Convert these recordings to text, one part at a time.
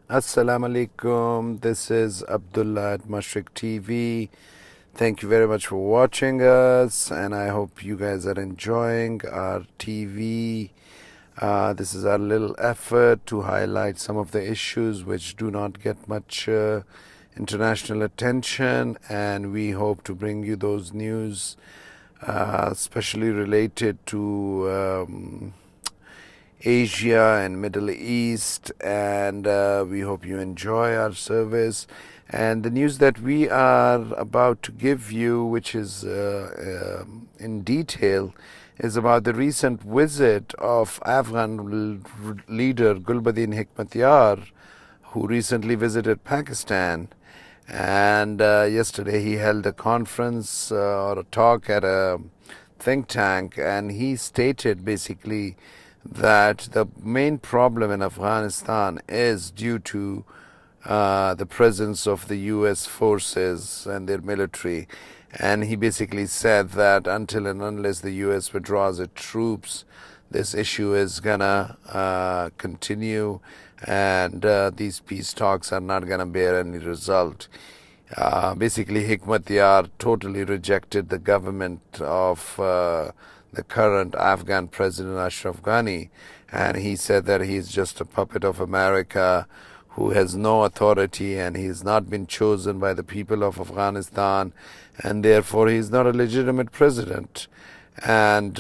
Assalamu alaikum. This is Abdullah at Mashriq.Tv. Thank you very much for watching us, and I hope you guys are enjoying our TV. This is our little effort to highlight some of the issues which do not get much international attention, and we hope to bring you those news, especially related to Asia and Middle East, and we hope you enjoy our service. And the news that we are about to give you, which is in detail, is about the recent visit of Afghan leader Gulbuddin Hekmatyar, who recently visited Pakistan. And yesterday he held a conference or a talk at a think tank, and he stated basically that the main problem in Afghanistan is due to the presence of the U.S. forces and their military. And he basically said that until and unless the U.S. withdraws its troops, this issue is gonna continue, and these peace talks are not gonna bear any result. Basically, Hekmatyar totally rejected the government of the current Afghan president Ashraf Ghani, and he said that he's just a puppet of America who has no authority, and he's not been chosen by the people of Afghanistan, and therefore he's not a legitimate president. And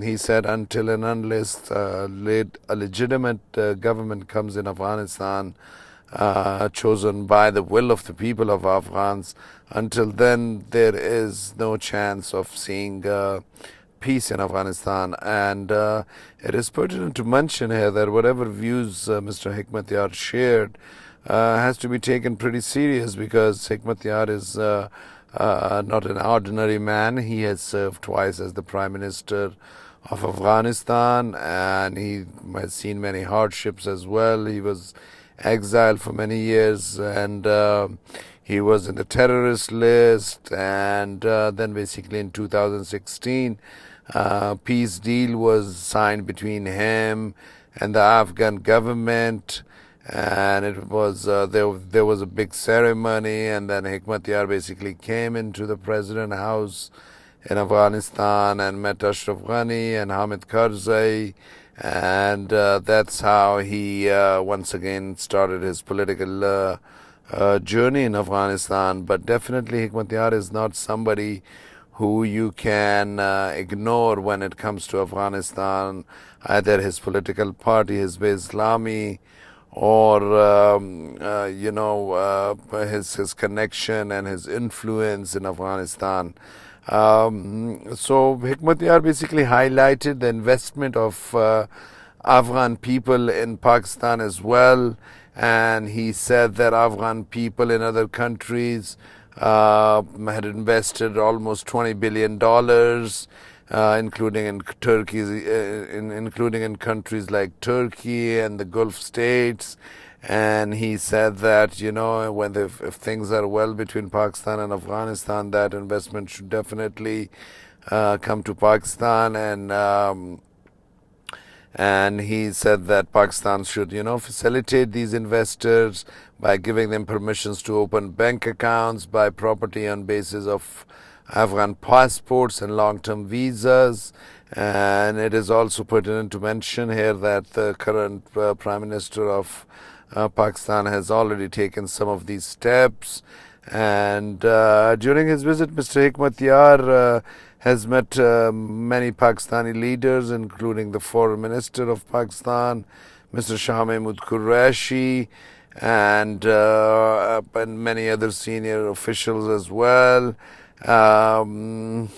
he said until and unless a legitimate government comes in Afghanistan, chosen by the will of the people of Afghans, until then there is no chance of seeing peace in Afghanistan. And it is pertinent to mention here that whatever views Mr. Hekmatyar shared has to be taken pretty serious, because Hekmatyar is not an ordinary man. He has served twice as the Prime Minister of Afghanistan, and he has seen many hardships as well. He was exiled for many years, and he was in the terrorist list, and then basically in 2016 peace deal was signed between him and the Afghan government, and it was there was a big ceremony, and then Hekmatyar basically came into the president house in Afghanistan and met Ashraf Ghani and Hamid Karzai, and that's how he once again started his political journey in Afghanistan. But definitely Hekmatyar is not somebody who you can ignore when it comes to Afghanistan, either his political party, Hizb Islami, or his connection and his influence in Afghanistan. So Hekmatyar basically highlighted the investment of Afghan people in Pakistan as well, and he said that Afghan people in other countries had invested almost $20 billion, including in Turkey, including in countries like Turkey and the Gulf states. And he said that, if things are well between Pakistan and Afghanistan, that investment should definitely come to Pakistan. And he said that Pakistan should, facilitate these investors by giving them permissions to open bank accounts, buy property on basis of Afghan passports and long-term visas. And it is also pertinent to mention here that the current Prime Minister of Pakistan has already taken some of these steps. And during his visit, Mr. Hekmatyar has met many Pakistani leaders, including the Foreign Minister of Pakistan, Mr. Shah Mahmood Qureshi, and many other senior officials as well. And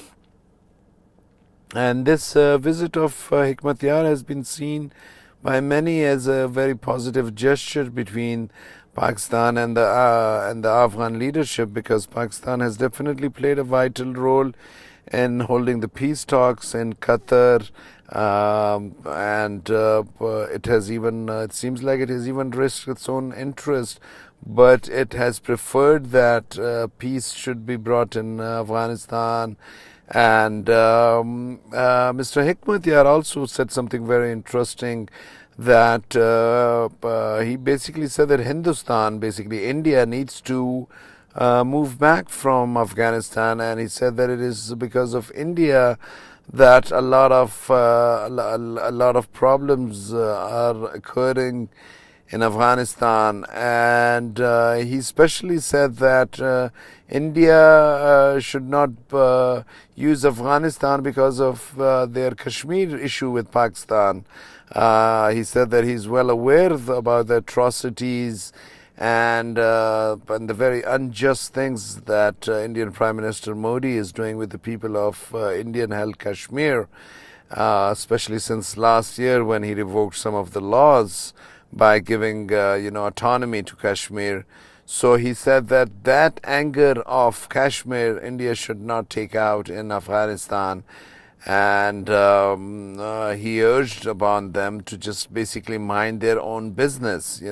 this visit of Hekmatyar has been seen by many as a very positive gesture between Pakistan and the Afghan leadership, because Pakistan has definitely played a vital role in holding the peace talks in Qatar, and it has even it seems like it has even risked its own interest, but it has preferred that peace should be brought in Afghanistan. And Mr. Hekmatyar also said something very interesting, that he basically said that Hindustan, basically India, needs to move back from Afghanistan, and he said that it is because of India that a lot of problems are occurring in Afghanistan, and he especially said that India should not use Afghanistan because of their Kashmir issue with Pakistan. He said that he's well aware about the atrocities and the very unjust things that Indian Prime Minister Modi is doing with the people of Indian-held Kashmir, especially since last year when he revoked some of the laws by giving autonomy to Kashmir. So he said that anger of Kashmir, India should not take out in Afghanistan, and he urged upon them to just basically mind their own business. He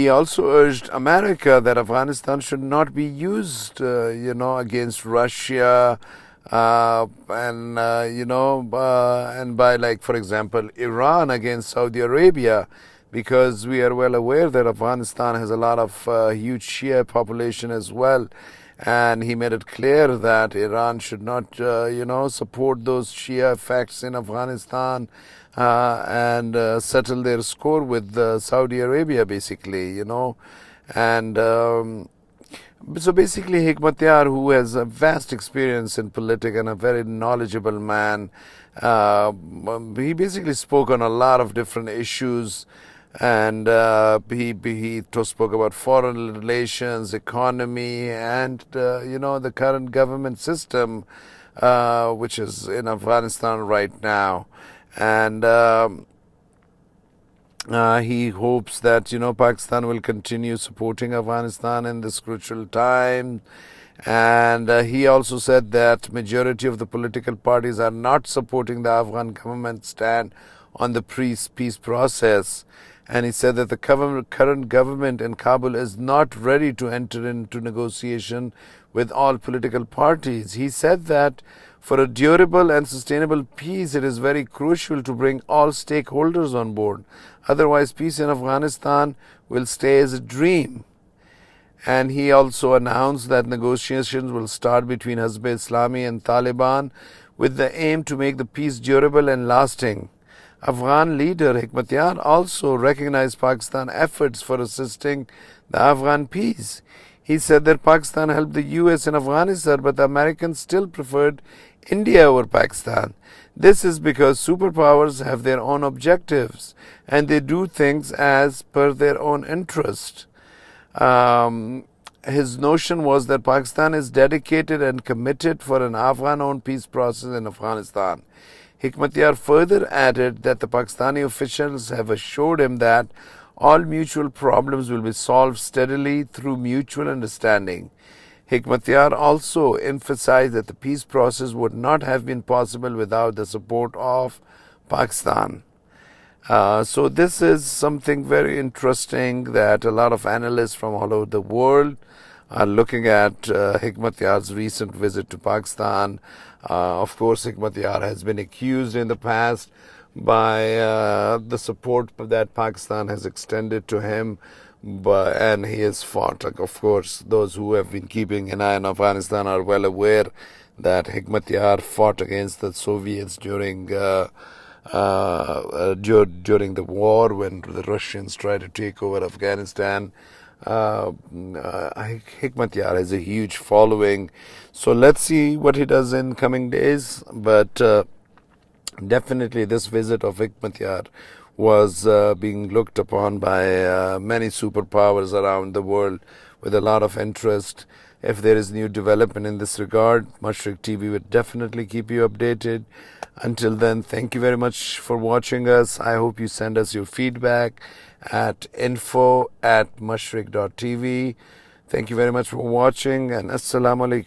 also urged America that Afghanistan should not be used, against Russia, and by, like, for example, Iran against Saudi Arabia, because we are well aware that Afghanistan has a lot of huge Shia population as well. And he made it clear that Iran should not, support those Shia effects in Afghanistan and settle their score with Saudi Arabia, basically, And so basically, Hekmatyar, who has a vast experience in politics and a very knowledgeable man, he basically spoke on a lot of different issues. And he spoke about foreign relations, economy, and the current government system, which is in Afghanistan right now. And he hopes that Pakistan will continue supporting Afghanistan in this crucial time. And he also said that majority of the political parties are not supporting the Afghan government stand on the peace process. And he said that the current government in Kabul is not ready to enter into negotiation with all political parties. He said that for a durable and sustainable peace, it is very crucial to bring all stakeholders on board. Otherwise, peace in Afghanistan will stay as a dream. And he also announced that negotiations will start between Hizb Islami and Taliban with the aim to make the peace durable and lasting. Afghan leader Hekmatyar also recognized Pakistan's efforts for assisting the Afghan peace. He said that Pakistan helped the US in Afghanistan, but the Americans still preferred India over Pakistan. This is because superpowers have their own objectives and they do things as per their own interest. His notion was that Pakistan is dedicated and committed for an Afghan-owned peace process in Afghanistan. Hekmatyar further added that the Pakistani officials have assured him that all mutual problems will be solved steadily through mutual understanding. Hekmatyar also emphasized that the peace process would not have been possible without the support of Pakistan. So this is something very interesting that a lot of analysts from all over the world are looking at Hekmatyar's recent visit to Pakistan. Of course, Hekmatyar has been accused in the past by the support that Pakistan has extended to him, and he has fought. Of course, those who have been keeping an eye on Afghanistan are well aware that Hekmatyar fought against the Soviets during the war when the Russians tried to take over Afghanistan. Hekmatyar has a huge following, so let's see what he does in coming days. But definitely this visit of Hekmatyar was being looked upon by many superpowers around the world with a lot of interest. If there is new development in this regard, Mashriq.Tv will definitely keep you updated. Until then, thank you very much for watching us. I hope you send us your feedback at info@mashriq.tv. Thank you very much for watching, and Assalamu alaikum.